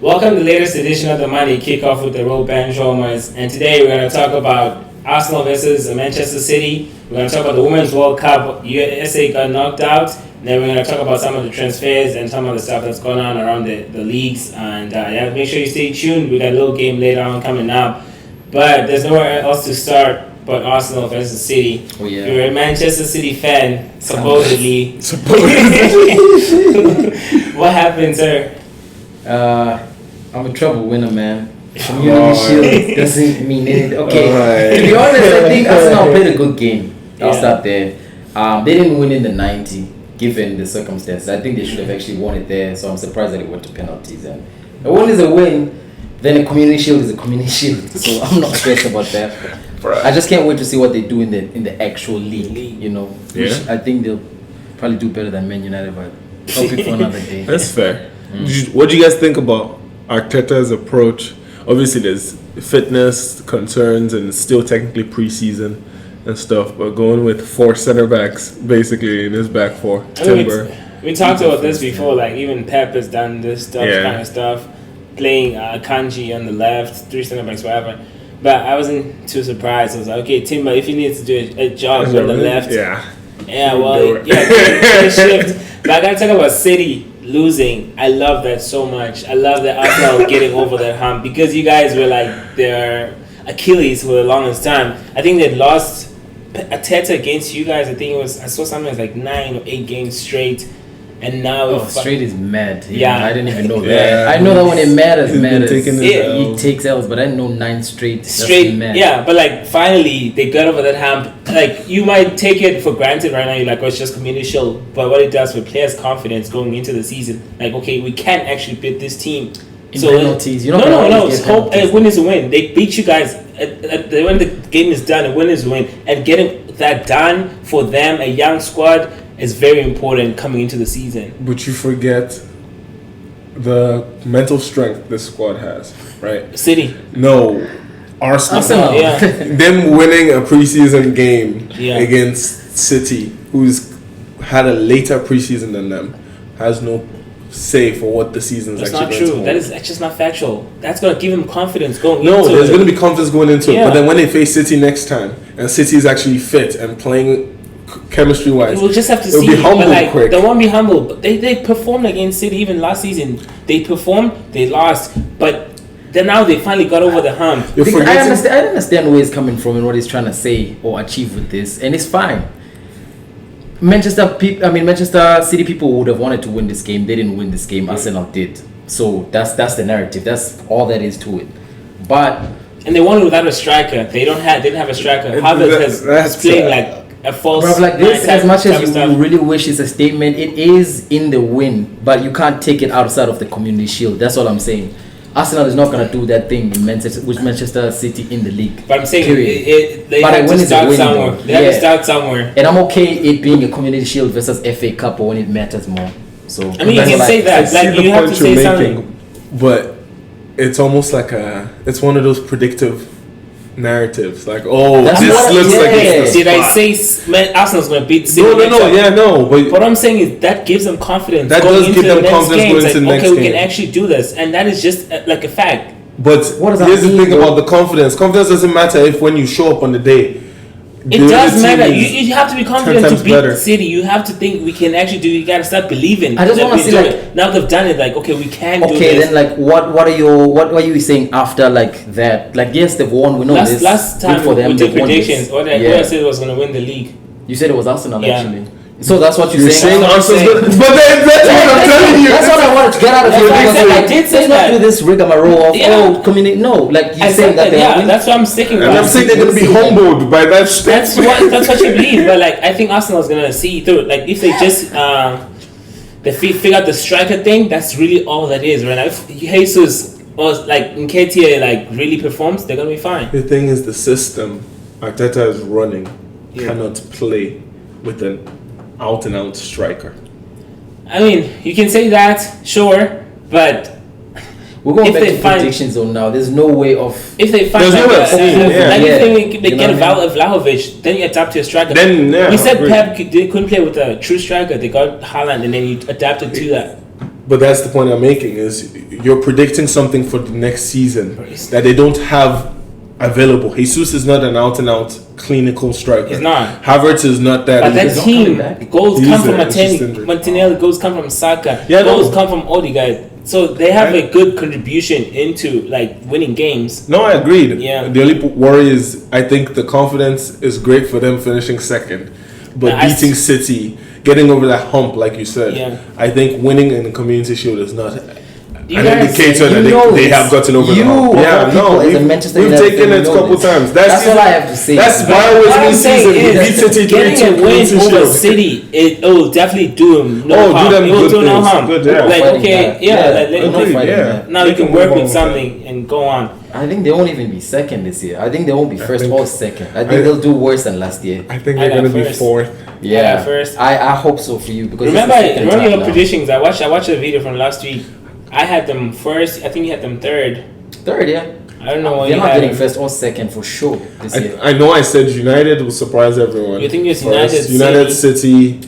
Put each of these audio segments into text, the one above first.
Welcome to the latest edition of the Money Kickoff with the Road Benchwarmers. And today we're going to talk about Arsenal versus Manchester City. We're going to talk about the Women's World Cup. USA got knocked out. And then we're going to talk about some of the transfers and some of the stuff that's going on around the leagues. And make sure you stay tuned. We got a little game later on coming up. But there's nowhere else to start but Arsenal versus City. Oh, yeah. You're a Manchester City fan, supposedly. What happened, sir? I'm a trouble winner, man. Community Shield doesn't mean anything. Okay, right. To be honest, I think Arsenal played a good game. I'll start there. They didn't win in the 90, given the circumstances. I think they should have actually won it there, so I'm surprised that it went to penalties. And a win is a win, then a Community Shield is a Community Shield. So I'm not stressed about that. I just can't wait to see what they do in the actual league, you know. Which I think they'll probably do better than Man United, but topic for another day. That's fair. What do you guys think about Arteta's approach? Obviously, there's fitness concerns and it's still technically preseason and stuff, but going with 4 center backs basically in his back four. Timber. We talked about this before. Like even Pep has done this kind of stuff, playing Kanji on the left, 3 center backs, whatever. But I wasn't too surprised. I was like, okay, Timber, if he needs to do a job on the left, shift. But I gotta talk about City losing. I love that so much. I love that Arsenal getting over that hump because you guys were like their Achilles for the longest time. I think they lost Arteta against you guys. I think I saw something like 9 or 8 games straight. And now straight is mad. Yeah, I didn't even know that. I know that when it matters. He takes L's, but I didn't know 9 straight. Yeah, but like finally they got over that hump. Like you might take it for granted right now. You're like, oh, it's just Community Shield. But what it does for players' confidence going into the season, like, okay, we can actually beat this team. Penalties. No. Hope a win is a win. They beat you guys when the game is done. A win is a win, and getting that done for them, a young squad, is very important coming into the season. But you forget the mental strength this squad has, right? City. No. Arsenal. Yeah. Them winning a preseason game against City, who's had a later preseason than them, has no say for what the season's That's actually not going true. to That's just not factual. That's going to give them confidence going into it. No, there's going to be confidence going into it. Yeah. But then when they face City next time, and City is actually fit and playing chemistry wise, we'll just have to see. Be humble quick. They won't be humble. But they performed against City even last season. They performed, they lost, but then now they finally got over the hump. I understand where he's coming from and what he's trying to say or achieve with this, and it's fine. Manchester City people would have wanted to win this game. They didn't win this game. Arsenal did. So that's the narrative. That's all that is to it. And they won it without a striker. They didn't have a striker. Havertz is playing like a false. Bro, like this, as much as you really wish it's a statement, it is in the win, but you can't take it outside of the Community Shield. That's all I'm saying. Arsenal is not going to do that thing with Manchester City in the league. But I'm saying they have to start somewhere. They have to start somewhere. And I'm okay it being a Community Shield versus FA Cup or when it matters more. So I mean, you can say that. Like you have to say something. But it's almost like it's one of those predictive narratives. Like, this looks like it's the Did I say Arsenal's going to beat City? No. But what I'm saying is that gives them confidence. That does give them confidence going into the next game. Okay, we can actually do this, and that is just like a fact. But here's the thing about the confidence. Confidence doesn't matter if when you show up on the day. It does matter. You have to be confident to beat City. You have to think we can actually do. You gotta start believing. I just want to see now they've done it. Like, okay, we can do this. Okay, then like what are you saying after like that? Like, yes, they've won. We know this. Last time for them, we did predictions. What I said was going to win the league. You said it was Arsenal actually. So that's what you're saying. But then that's what I'm telling you. That's what I wanted to get out of here. I did say that. Let's not do this rigmarole of community. No, like you saying that. That's what I'm sticking with. And I'm saying they're going to be humbled by that. That's what you believe. But like, I think Arsenal is going to see through it. Like if they just they figure out the striker thing, that's really all that is. Right now, if Jesus or like Nketiah like really performs, they're going to be fine. The thing is, the system Arteta is running cannot play with an out-and-out striker. I mean, you can say that, sure, but we're going back to prediction zone now. There's no way of... If they find anything they get a Vlahovic, then you adapt to a striker. We said Pep couldn't play with a true striker. They got Haaland and then you adapted to that. But that's the point I'm making is you're predicting something for the next season that they don't have available. Jesus is not an out and out clinical striker. He's not. Havertz is not that. But that He's not team, coming back. goals He's come from there, it's just injured. Martinelli, goals come from Saka, Yeah, goals no. come from Odegaard. So they have Right. a good contribution into like winning games. No, I agreed. Yeah. The only worry is I think the confidence is great for them finishing second, but I beating City, getting over that hump, like you said, Yeah. I think winning in the Community Shield is not You an guys- indicator that you know they this. have gotten over You, the hump. of all Yeah, people, no, as a we've Manchester taken United fan, it a you know couple this. times. That's all I have to say. That's But why What I'm this saying season we is, beat City getting 3-2 a win Community over Shield. City, it will definitely do him no Oh, do harm. them It will good do no things. harm. Good, yeah. Like Fighting okay, back. yeah, Yeah, like, no Agreed, fighting yeah. back. now They you can can work move with on. something and go on. I think they won't even be second this year. I think they won't be first think- or second. I think they'll do worse than last year. I think I they're got going to be first. fourth. Yeah, first. I hope so for you because Remember, it's the second remember time your now. predictions. I watched a video from last week. I had them first. I think you had them third. Third, yeah. I don't know what They're you not had. getting first or second for sure this year. I know I said United will surprise everyone. You think it's First. United, City,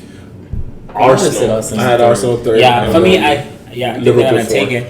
I would've said Arsenal. Arsenal I had third. Arsenal third. Yeah, and for me, then I think they're Liverpool gonna fourth. take it.